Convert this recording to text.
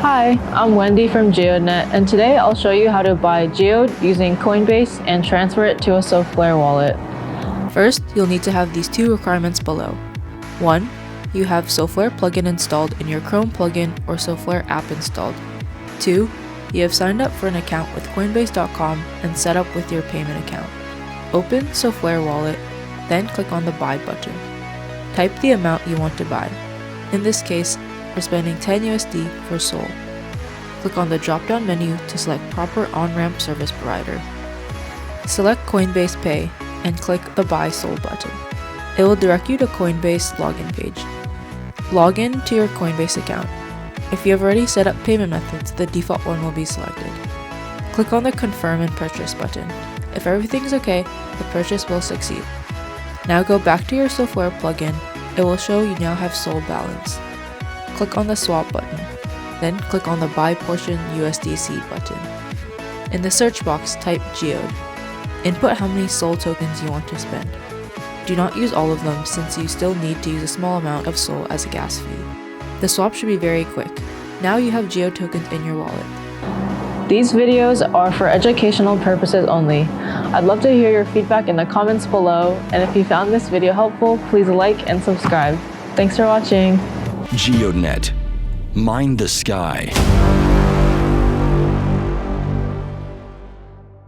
Hi, I'm Wendy from GEODNET, and today I'll show you how to buy Geode using Coinbase and transfer it to a Solflare wallet. First, you'll need to have these two requirements below. 1. You have Solflare plugin installed in your Chrome plugin or Solflare app installed. 2. You have signed up for an account with Coinbase.com and set up with your payment account. Open Solflare Wallet, then click on the Buy button. Type the amount you want to buy. In this case, we're spending 10 USD for SOL. Click on the drop-down menu to select proper on-ramp service provider. Select Coinbase Pay and click the Buy SOL button. It will direct you to Coinbase login page. Log in to your Coinbase account. If you have already set up payment methods, the default one will be selected. Click on the Confirm and Purchase button. If everything is okay, the purchase will succeed. Now go back to your Solflare plugin. It will show you now have SOL balance. Click on the Swap button. Then click on the Buy Portion USDC button. In the search box, type Geode. Input how many SOL tokens you want to spend. Do not use all of them since you still need to use a small amount of SOL as a gas fee. The swap should be very quick. Now you have Geode tokens in your wallet. These videos are for educational purposes only. I'd love to hear your feedback in the comments below, and if you found this video helpful, please like and subscribe. Thanks for watching. GEODNET. Mind the sky.